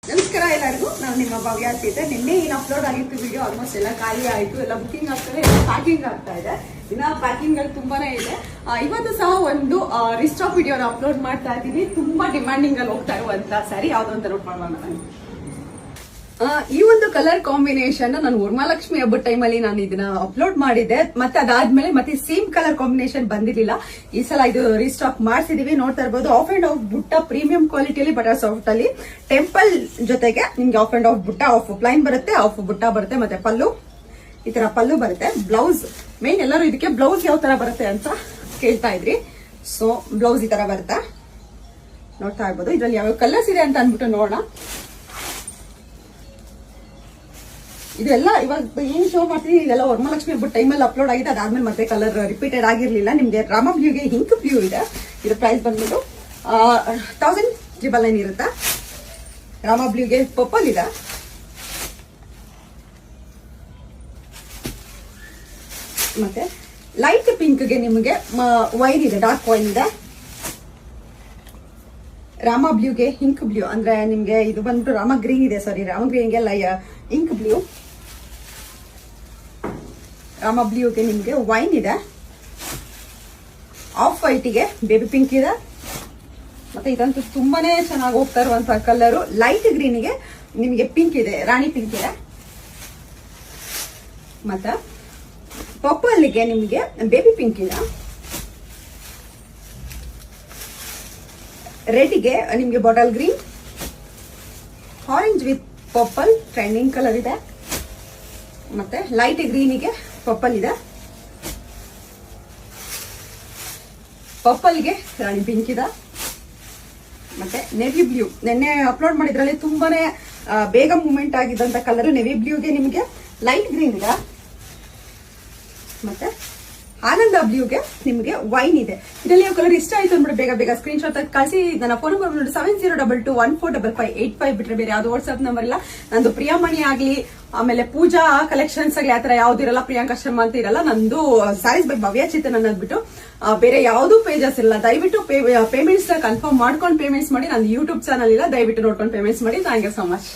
ನಮಸ್ಕಾರ ಎಲ್ಲರಿಗೂ. ನಾನು ನಿಮ್ಮ ಭವ್ಯ ಅಂತ. ನಿನ್ನೆ ಏನು ಅಪ್ಲೋಡ್ ಆಗಿತ್ತು ವಿಡಿಯೋ ಆಲ್ಮೋಸ್ಟ್ ಎಲ್ಲ ಖಾಲಿ ಆಯಿತು, ಎಲ್ಲ ಬುಕಿಂಗ್ ಆಗ್ತದೆ, ಎಲ್ಲ ಪ್ಯಾಕಿಂಗ್ ಆಗ್ತಾ ಇದೆ. ಇನ್ನ ಪ್ಯಾಕಿಂಗ್ ಅಲ್ಲಿ ತುಂಬಾನೇ ಇದೆ. ಇವತ್ತು ಸಹ ಒಂದು ರಿಸ್ಟಾಕ್ ವಿಡಿಯೋನ ಅಪ್ಲೋಡ್ ಮಾಡ್ತಾ ಇದ್ದೀನಿ. ತುಂಬಾ ಡಿಮ್ಯಾಂಡಿಂಗ್ ಅಲ್ಲಿ ಹೋಗ್ತಾ ಇರುವಂತ ಸ್ಯಾರಿ ಯಾವ್ದು ಅಂತ ನೋಟ್ ಮಾಡೋಣ. ಈ ಒಂದು ಕಲರ್ ಕಾಂಬಿನೇಷನ್ ನಾನು ವರಮಹಾಲಕ್ಷ್ಮಿ ಹಬ್ಬದ ಟೈಮಲ್ಲಿ ನಾನು ಇದನ್ನ ಅಪ್ಲೋಡ್ ಮಾಡಿದ್ದೆ. ಮತ್ತೆ ಅದಾದ್ಮೇಲೆ ಮತ್ತೆ ಸೇಮ್ ಕಲರ್ ಕಾಂಬಿನೇಷನ್ ಬಂದಿರಲಿಲ್ಲ. ಈ ಸಲ ಇದು ರೀಸ್ಟಾಕ್ ಮಾಡಿಸಿದೀವಿ. ನೋಡ್ತಾ ಇರಬಹುದು ಆಫ್ ಅಂಡ್ ಆಫ್ ಬುಟ್ಟ ಪ್ರೀಮಿಯಂ ಕ್ವಾಲಿಟಿಯಲ್ಲಿ ಬಟರ್ ಸಾಫ್ಟ್ ಅಲ್ಲಿ ಟೆಂಪಲ್ ಜೊತೆಗೆ ನಿಮ್ಗೆ ಆಫ್ ಅಂಡ್ ಆಫ್ ಬುಟ್ಟ, ಆಫ್ ಪ್ಲೈನ್ ಬರುತ್ತೆ, ಆಫ್ ಬುಟ್ಟ ಬರುತ್ತೆ, ಮತ್ತೆ ಪಲ್ಲು ಈ ತರ ಪಲ್ಲು ಬರುತ್ತೆ. ಬ್ಲೌಸ್ ಮೇನ್ ಎಲ್ಲರೂ ಇದಕ್ಕೆ ಬ್ಲೌಸ್ ಯಾವ ತರ ಬರುತ್ತೆ ಅಂತ ಕೇಳ್ತಾ ಇದ್ರಿ. ಸೊ ಬ್ಲೌಸ್ ಈ ತರ ಬರುತ್ತೆ, ನೋಡ್ತಾ ಇರ್ಬೋದು. ಇದ್ರಲ್ಲಿ ಯಾವ ಕಲರ್ಸ್ ಇದೆ ಅಂತ ಅಂದ್ಬಿಟ್ಟು ನೋಡೋಣ. ಇದೆಲ್ಲ ಇವಾಗ ಏನ್ ಶೋ ಮಾಡ್ತೀನಿ ಇದೆಲ್ಲ ವರಮಹಾಲಕ್ಷ್ಮಿ ಹಬ್ಬದ ಟೈಮಲ್ಲಿ ಅಪ್ಲೋಡ್ ಆಗಿದೆ. ಅದಾದ್ಮೇಲೆ ಮತ್ತೆ ಕಲರ್ ರಿಪೀಟೆಡ್ ಆಗಿರ್ಲಿಲ್ಲ. ನಿಮ್ಗೆ ರಾಮ ಬ್ಲೂಗೆ ಹಿಂಕ್ ಬ್ಲೂ ಇದೆ. ಇದು ಪ್ರೈಸ್ ಬಂದ್ಬಿಟ್ಟು 1999 ಇರುತ್ತೆ. ರಾಮ ಬ್ಲೂಗೆ ಪರ್ಪಲ್ ಇದೆ, ಮತ್ತೆ ಲೈಟ್ ಪಿಂಕ್ಗೆ ನಿಮಗೆ ವೈನ್ ಇದೆ, ಡಾರ್ಕ್ ವೈನ್ ಇದೆ. ರಾಮ ಬ್ಲೂಗೆ ಹಿಂಕ್ ಬ್ಲೂ ಅಂದ್ರೆ ನಿಮ್ಗೆ ಇದು ಬಂದ್ಬಿಟ್ಟು ರಾಮ ಗ್ರೀನ್ ಇದೆ. ಸಾರಿ, ರಾಮ ಗ್ರೀನ್ಗೆ ಇಂಕ್ ಬ್ಲೂ. ರಾಮ ಬ್ಲೂಗೆ ನಿಮ್ಗೆ ವೈನ್ ಇದೆ. ಆಫ್ ವೈಟ್ಗೆ ಬೇಬಿ ಪಿಂಕ್ ಇದೆ. ಮತ್ತೆ ಇದಂತೂ ತುಂಬಾನೇ ಚೆನ್ನಾಗಿ ಹೋಗ್ತಾ ಇರುವಂತಹ ಕಲರು. ಲೈಟ್ ಗ್ರೀನ್ಗೆ ನಿಮಗೆ ಪಿಂಕ್ ಇದೆ, ರಾಣಿ ಪಿಂಕ್ ಇದೆ. ಮತ್ತೆ ಪರ್ಪಲ್ಗೆ ನಿಮಗೆ ಬೇಬಿ ಪಿಂಕ್ ಇದೆ. ರೆಡ್ಗೆ ನಿಮ್ಗೆ bottle green, orange with purple trending colour ಇದೆ. ಮತ್ತೆ ಲೈಟ್ ಗ್ರೀನಿಗೆ ಪರ್ಪಲ್ ಇದೆ. ಪರ್ಪಲ್ಗೆ ರಾಣಿ ಪಿಂಕ್ ಇದೆ. ಮತ್ತೆ ನೆವಿ ಬ್ಲೂ ನಿನ್ನೆ ಅಪ್ಲೋಡ್ ಮಾಡಿದ್ರಲ್ಲಿ ತುಂಬಾನೇ ಬೇಗ ಮೂವ್ಮೆಂಟ್ ಆಗಿದ್ದಂತ ಕಲರ್. ನೆವಿ ಬ್ಲೂಗೆ ನಿಮಗೆ ಲೈಟ್ ಗ್ರೀನ್ ಇದೆ. ಮತ್ತೆ ಆನಂದ ಬ್ಲೂಗೆ ನಿಮಗೆ ವೈನ್ ಇದೆ. ಇದರಲ್ಲಿ ಯಾವ ಕಲರ್ ಇಷ್ಟ ಆಯ್ತು ಅಂದ್ಬಿಟ್ಟು ಬೇಗ ಬೇಗ ಸ್ಕ್ರೀನ್ ಶಾಟ್ ಕಳಿಸಿ. ನನ್ನ ಫೋನ್ ನಂಬರ್ ನೋಡಿ 7022145585 ಬಿಟ್ರೆ ಬೇರೆ ಯಾವ್ದು ವಾಟ್ಸ್ಆಪ್ ನಂಬರ್ ಇಲ್ಲ. ನಂದು ಪ್ರಿಯಾಮಣಿ ಆಗ್ಲಿ, ಆಮೇಲೆ ಪೂಜಾ ಕಲೆಕ್ಷನ್ಸ್ ಆಗ್ಲಿ ಆತರ ಯಾವ್ದು ಇರಲ್ಲ. ಪ್ರಿಯಾಂಕಾ ಶರ್ಮಾ ಅಂತ ಇರಲ್ಲ. ನಂದು ಸ್ಯಾರೀಸ್ ಬೈ ಭವ್ಯ ಚೇತನ್ ಅನ್ನೋದ್ಬಿಟ್ಟು ಬೇರೆ ಯಾವ್ದು ಪೇಜಸ್ ಇಲ್ಲ. ದಯವಿಟ್ಟು ಪೇಮೆಂಟ್ಸ್ ಕನ್ಫರ್ಮ್ ಮಾಡ್ಕೊಂಡು ಪೇಮೆಂಟ್ಸ್ ಮಾಡಿ. ನಂದು ಯೂಟ್ಯೂಬ್ ಚಾನಲ್ ಇಲ್ಲ, ದಯವಿಟ್ಟು ನೋಡ್ಕೊಂಡು ಪೇಮೆಂಟ್ಸ್ ಮಾಡಿ. Thank you so much.